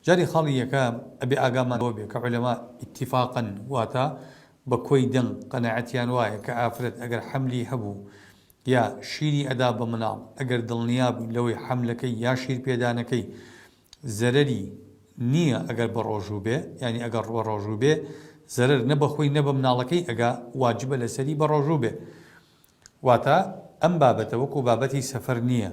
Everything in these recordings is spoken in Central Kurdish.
جاري خاڵی یەکەم ئەبێ ئاگامان بۆ بێ کە عولەما ئیتیفاقن واتە بە کۆی دەنگ قەناعەتیان وایە کە ئافرەت ئەگەر حەملی هەبوو یا شیری ئەدا بە مناڵ ئەگەر دڵنیا بووی لەوەی حەملەکەی یا شیر پێدانەکەی زەرەری نییە ئەگەر بە ڕۆژوو بێ یعنی ئەگەر ڕوە ڕۆژوو بێ زەرەر نە بەخۆی نە بە مناڵەکەی ئەگا واجبە لەسەری بە ڕۆژوو بێ واتە ئەم بابەتە وەکو بابەتی سەفەر نییە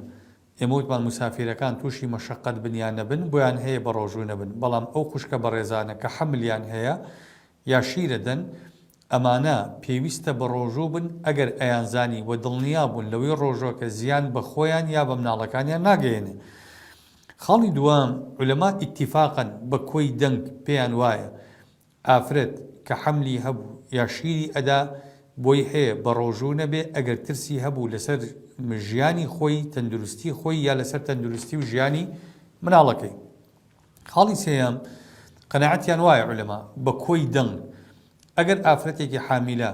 ئێمە وتمان مسافرەکان تووشی مەشەقەت بنیان نەبن بۆیان هەیە بە ڕۆژوو نەبن بەڵام ئەو خوشکە بەڕێزانە کە حەملیان هەیە یا شیرە دەن ئەمانە پێویستە بە ڕۆژوو بن ئەگەر ئەیانزانی و دڵنیا بوون لەوەی ڕۆژۆکە زیان بە خۆیان یا بە مناڵەکانیان ناگەێنێ. خاڵی دووەم عولەما ئیتیفاقن بە کۆی دەنگ پێیان وایە ئافرەت کە حەملی هەبوو یا شیری ئەدا بۆی هەیە بە ڕۆژوو نەبێ ئەگەر ترسی هەبوو لەسەر ژیانی خۆی تەندروستی خۆی یا لەسەر تەندروستی و ژیانی مناڵەکەی. خاڵی سێیەم قەناعەتیان وایە عولەما بە کۆی دەنگ ئەگەر ئافرەتێکی حامیلە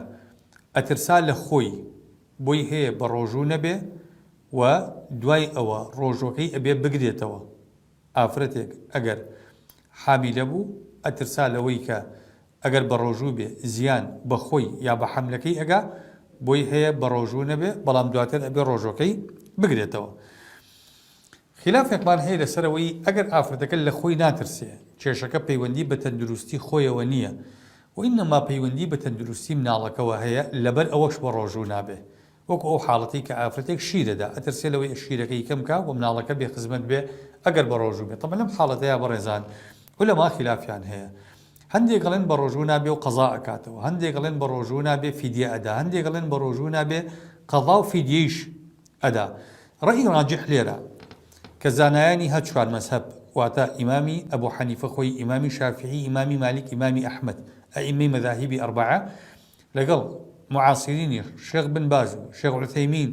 ئەترسا لە خۆی بۆی هەیە بە ڕۆژوو نەبێ و دوای ئەوە ڕۆژۆکەی ئەبێ بگرێتەوە. ئافرەتێک ئەگەر حامیلە بوو ئەترسا لەوەی کە ئەگەر بە ڕۆژوو بێ زیان بە خۆی یا بە حەملەکەی ئەگا بۆی هەیە بە ڕۆژوو نەبێ بەڵام دواتر ئەبێ ڕۆژۆکەی بگرێتەوە. خلافێکمان هەیە لەسەرەوەی ئەگەر ئافرەتەکە لە خۆی ناترسێ کێشەکە پەیوەندی بە تەندروستی خۆیەوە نییە و ئینەما پەیوەندی بە تەندروستی مناڵەکەەوە هەیە لەبەر ئەوەش بە ڕۆژوو نابێ وەکو ئەو حاڵەتی کە ئافرەتێک شیرەدا ئەترسێ لەوەی شیرەکەی کەم کا و مناڵەکە بێ خزمەت بێ ئەگەر بە ڕۆژوو بێت تەمە لەم حاڵەتەیە بەڕێزان عولەما خلافیان هەیە هەندێک گەڵێن بە ڕۆژوو نابێ و قەزا ئەکاتەوە هەندێک گەڵێن بە ڕۆژوو نابێ فیدیە ئەدا هەندێک گەڵێن بە ڕۆژوو نابێ قەضا و فیدیەیش ئەدا. ڕەئی ڕاجح لێرە کە زانایانی هە چوار مەزهەب واتە ئیمامی ئەبوو حەنیفە خۆی ئیمامی شافعی ئیمامی مالیک ئیمامی ئەحمەد ئەئیمەی مەذاهیبی ئەربعە لەگەڵ معاسیرینی شێخ بن باز و شێخ عوثەیمین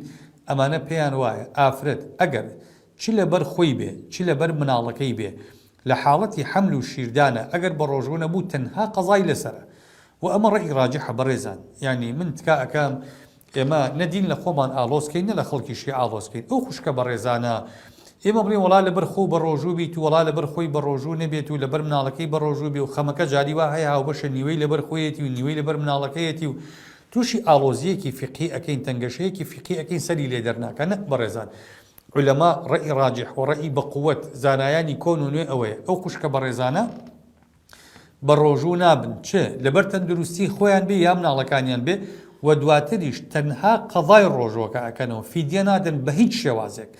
ئەمانە پێیان وایە ئافرەت ئەگەر چی لەبەر خۆی بێ چی لەبەر مناڵەکەی بێ لە حاڵەتی حەمل و شیردانە ئەگەر بە ڕۆژوو نەبوو تەنها قەزای لەسەرە و ئەمە ڕەئی ڕاجحە بەڕێزان یعنی من تکا ئەکەم ئێمە نەدین لە خۆمان ئاڵۆزکەین نە لە خەڵکیشی ئاڵۆزکەین ئەو خوشکە بەڕێزانە ئێمە بڵێن وڵا لەبەر خۆ بە ڕۆژوو بیت و وڵا لەبەر خۆی بە ڕۆژوو نەبێت و لەبەر مناڵەکەی بە ڕۆژوو بێ و خەمەکە جاری وا هەیە هاوبەشە نیوەی لەبەر خۆیەتی و نیوەی لەبەر مناڵەکەیەتی و تووشی ئاڵۆزیەکی فقهی ئەکەین تەنگەشەیەکی فقهی ئەکەین سەری لێ دەرناکە نە بەڕێزان. عولەما ڕەئی ڕاجح و ڕەئی بە قووەت زانایانی کۆن و نوێ ئەوەیە ئەو خوشکە بەڕێزانە بە ڕۆژوو نابن چ لەبەر تەندروستی خۆیان بێ یا مناڵەکانیان بێ و دواتریش تەنها قەضای ڕۆژۆکە ئەکەنەوە فیدیە نادەن بە هیچ شێوازێک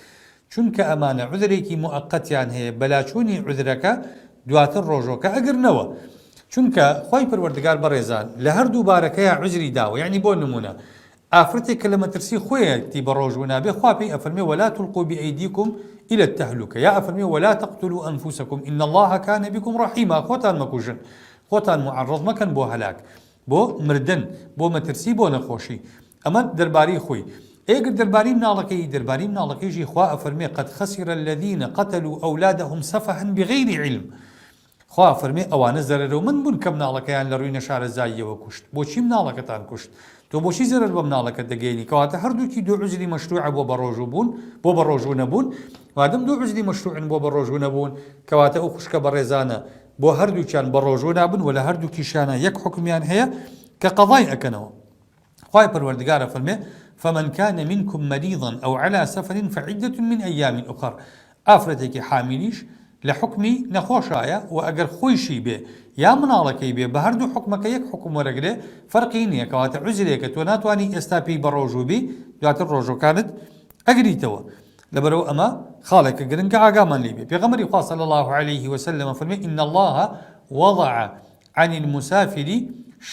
چونکە ئەمانە عودرێکی موقەتیان هەیە بەلاچوونی عودرەکە دواتر ڕۆژۆکە ئەگرنەوە چونکە خۆی پەروەردگار بەڕێزان لە هەردوو بارەکەیە عوزری داوە یعنی بۆ نمونە ئافرەتێک کە لە مەترسی خۆیەتی بە ڕۆژوو نابێ خوا پێی ئەفەرمێ ولا تلقوا بأيديكم إلى التهلكة یا ئەفەرمێ ولا تقتلوا أنفسكم إن الله كان بكم رحيما خۆتان مەکوژن خۆتان معرض مەکەن بۆ هەلاک بۆ مردن بۆ مەترسی بۆ نەخۆشی ئەمە دەربارەی خۆی. ئێگر دەربارەی مناڵەکەیشی خوا ئەفەرمێ قد خسر الذين قتلوا أولادهم سفها بغير علم خوا ئەفەرمێ ئەوانە زەرەرە و من بوون کە مناڵەکەیان لە ڕووی نەشارەزاییەوە کوشت بۆچی مناڵەکەتان کوشت تۆ بۆچی زەرەر بە مناڵەکەت دەگەینی کەواتە هەردووکی دوو عوزری مەشروعە بۆ بە ڕۆژوو بوون بۆ بە ڕۆژوو نەبوون وادەم دوو عوزری مەشروعن بۆ بە ڕۆژوو نەبوون کەواتە ئەو خوشکە بەڕێزانە بۆ هەردووکیان بە ڕۆژوو نابن و لە هەردووکیشانە یەک حکمیان هەیە کە قەضای ئەکەنەوە. خوای پەروەردگارە فەرمێ فمن كان منكم مريضا أو على سفر فعدة من أيام أخر ئافرەتێکی حامیلیش لە حکمی نەخۆشایە و ئەگەر خۆیشی بێ یا مناڵەکەی بێ بە هەردوو حکمەکە یەک حکم وەرەگرێ فەرقی نییە کەواتە عوزرێکە تۆ ناتوانانی ئێستا پێی بە ڕۆژوو بی دواتر ڕۆژۆکانت ئەگریتەوە. لەبەرەوە ئەمە خاڵێکە گرنگکە ئاگامان لێ بێ پێغەمبەری خوا صلی الله عليه وسلم فەرمێ إن الله وضع عن المسافر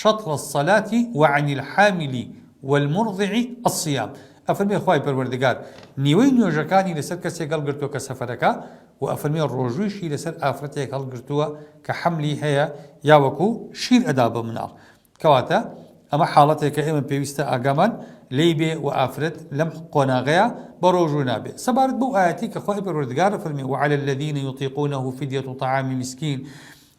شطر الصلاة وعن الحامل والمرضع الصيام ئەفەرمێ خوای پەروەردگار نیوەی نوێژەکانی لەسەر کەسێک هەڵگرتووە کە سەفەرەکە و ئەفەرمێ ڕۆژوویشی لەسەر ئافرەتێک هەڵگرتووە کە حەملی هەیە یا وەکو شیر ئەدا بە مناڵ کەواتە ئەمە حاڵەتێکە ئێمە پێویستە ئاگامان لێی بێ و ئافرەت لەم قۆناغەیە بە ڕۆژوو نابێ. سەبارەت بەو ئاەتی کە خوای پەروەردگار فەرمێ وعلى الذين يطيقونه فدية طعام مسكين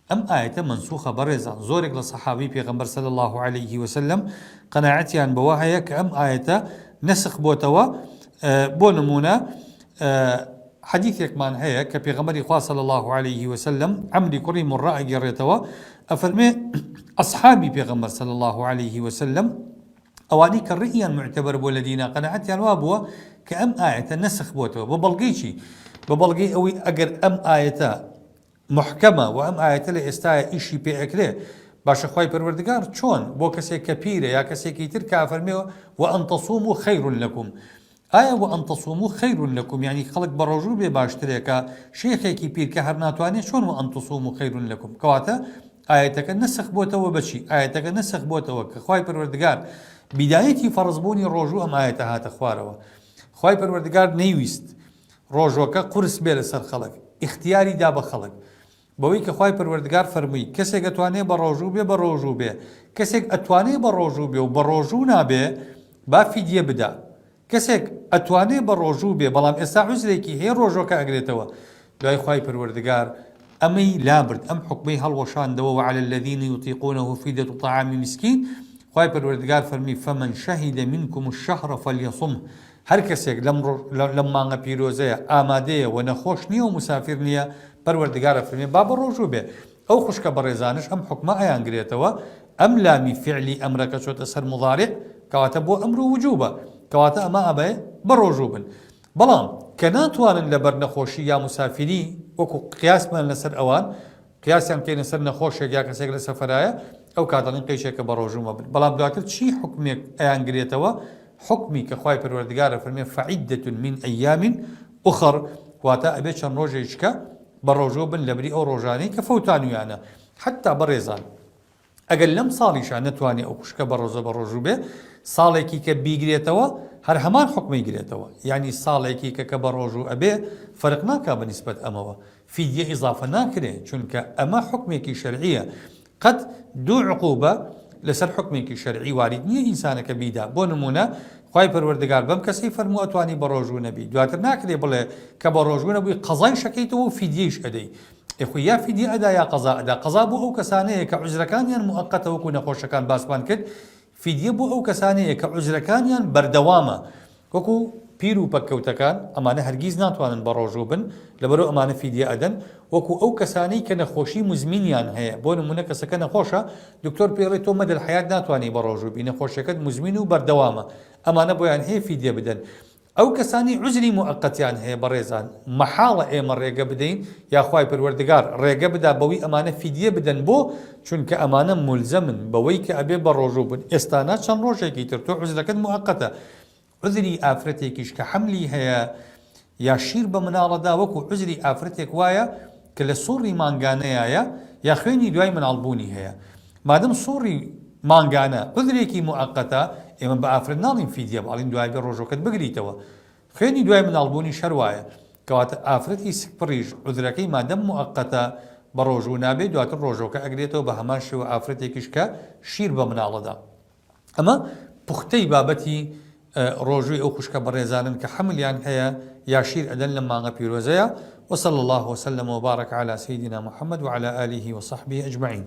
ئەم ئاەتە منسوخە بەڕێزان زۆرێک لە سەحابی پێغەمبەر صلی الله عليه وسلم قەناعەتیان بەوە هەیە کە ئەم ئاەتە نەسخ بۆتەوە بۆ نمونە حديثێکمان هەیە کە پێغەمبەری خوا صلی الله عليه وسلم عەمری کوڕی مڕە ئەگەڕێتەوە ئەفەرمێ ئەصحابی پێغەمبەر صلی الله عليه وسلم ئەوانەی کە ڕئیان معتەبەر بۆ لە دینە قەناعەتیان وا بووە کە ئەم ئاەتە نەسخ بۆتەوە بە بەڵگەی چی؟ بە بەڵگەی ئەوەی ئەگەر ئەم ئاەتە محکەمە و ئەم ئاەتە لە ئێستاە ئیشی پێ ئەکرێ باشە خوای پەروەردگار چۆن بۆ کەسێک کە پیرە یا کەسێکی تر کە ئەفەرمێەوە وئەن تەصوموا خەیر لەکوم ئایا وئەن تەصوموا خەیر لەکوم یعنی خەڵک بە ڕۆژوو بێ باشترێکە شێخێکی پیر کە هەر ناتوانێت چۆن وئەن تەصوموا خەیر لەکوم کەواتە ئاەتەکە نەسخ بۆتەوە بەچی؟ ئاەتەکە نەسخ بۆتەوە کە خوای پەروەردگار بیدایەتی فەرزبوونی ڕۆژوو ئەم ئاەتە هاتە خوارەوە خوای پەروەردگار نەیویست ڕۆژوەکە قورس بێ لەسەر خەڵک اختیاری دا بە خەڵک بەوەی کە خوای پەروەردگار فەرمووی کەسێک ئەتوانێ بە ڕۆژوو بێ بە ڕۆژوو بێ کەسێک ئەتوانێ بە ڕۆژوو بێ و بە ڕۆژوو نابێ با فیدیە بدا کەسێک ئەتوانێ بە ڕۆژوو بێ بەڵام ئێستا عوزرێکی هەیە ڕۆژۆکە ئەگرێتەوە دوای خوای پەروەردگار ئەمەی لابرد ئەم حکمەی هەڵوەشاندەوە وعلى الذين يطيقونه فدية طعام مسكين خوای پەروەردگار فەرمی فمن شهد منكم الشهر فليصمه هەر کەسێک لەم مانگە پیرۆزەیە ئامادەیە و نەخۆش نییە و مسافر نییە پەروەردگارە فەرمێ با بە ڕۆژوو بێ ئەو خوشکە بەڕێزانش ئەم حکمە ئەیانگرێتەوە ئەم لامی فعلی ئەمرەکە چۆتە سەر مضارع کەواتە بۆ ئەمر و وجوبە کەواتە ئەمە ئەبێ بە ڕۆژوو بن بەڵام کە ناتوانن لەبەر نەخۆشی یا مسافری وەکو قیاسمان لەسەر ئەوان قیاسیان بکەینە سەر نەخۆشێک یا کەسێک لە سەفەرایە ئەو کاتەڵین قیشێکە بە ڕۆژوو مەبن بەڵام دواتر چی حکمێک ئەیانگرێتەوە حکمی کە خوای پەروەردگارە فەرمێ فعیدة من ئەیام ئوخر واتە ئەبێ چەند ڕۆژێککە بە ڕۆژوو بن لەبری ئەو ڕۆژانەی کە فەوتانویانە حتا بەڕێزان ئەگەر لەم ساڵیشان نەتوانێت ئەو خوشکە بە ڕۆژوو بێ ساڵێکی کە بیگرێتەوە هەر هەمان حکمی گرێتەوە یعنی ساڵێکی کە بە ڕۆژوو ئەبێ فەرق ناکا بەنسبەت ئەمەوە فیدیە ئیضافە ناکرێ چونکە ئەمە حکمێکی شەرعیە قەت دوو عقوبە لەسەر حکمێکی شەرعی وارد نییە ئینسانەکە بیدا بۆ نمونە خوای پەروەردگار بەم کەسی فەرمووە ئەتوانی بە ڕۆژوو نەبی دواتر ناکرێ بڵێ کە بە ڕۆژوو نەبووی قەزای شەکەیتەوە و فیدیەیش ئەدەی ئەخوی یا فیدیە ئەدا یا قەزا ئەدا قەزا بۆ ئەو کەسانەیە کە عوزرەکانیان موقەتە وەکو نەخۆشەکان باسمان کرد فیدیە بۆ ئەو کەسانەیە کە عوزرەکانیان بەردەوامە وەکو پیر و پەککەوتەکان ئەمانە هەرگیز ناتوانن بە ڕۆژوو بن لەبەرەوە ئەمانە فیدیە ئەدەن وەکو ئەو کەسانەی کە نەخۆشی مزمینیان هەیە بۆ نمونە کەسەکە نەخۆشە دکتۆر پێڵێ تۆ مەدە الحەیات ناتوانێ بە ڕۆژوو بی نەخۆشیەکەت مزمین و بەردەوامە ئەمانە بۆیان هەیە فیدیە بدەن ئەو کەسانی عوزری موقەتیان هەیە بەڕێزان مەحاڵە ئێمە ڕێگە بدەین یاخوای پەروەردگار ڕێگە بدا بەوەی ئەمانە فیدیە بدەن بۆ چونکە ئەمانە مولزەمن بەوەی کە ئەبێ بە ڕۆژوو بن ئێستانا چەند ڕۆژێکی تر تۆ عوزرەکەت موقەتە عذری ئافرەتێکیش کە حەملی هەیە یا شیر بە مناڵەدا وەکو عذری ئافرەتێک وایە کە لە سوڕی مانگانەیە یا خوێنی دوای مناڵبوونی هەیە مادەم سوڕی مانگانە عذرێکی موقەتە ئێمە بە ئافرەت ناڵین فیدیە باڵین دوای بێ ڕۆژۆکەت بگریتەوە خوێنی دوای مناڵبوونی شەروایە کەواتە ئافرەتی سکپڕیش عذرەکەی مادەم موقەتە بە ڕۆژوو نابێت دواتر ڕۆژۆکە ئەگرێتەوە بە هەمان شێوە ئافرەتێکیش کە شیر بە مناڵەدا ئەمە پوختەی بابەتی ڕۆژووی ئەو خوشکە بەڕێزانن کە حەملیان هەیە یا شیر ئەدەن لە مانگە پیرۆزەیە وصلى الله وسلم وبارك على سيدنا محمد وعلى آله وصحبه أجمعين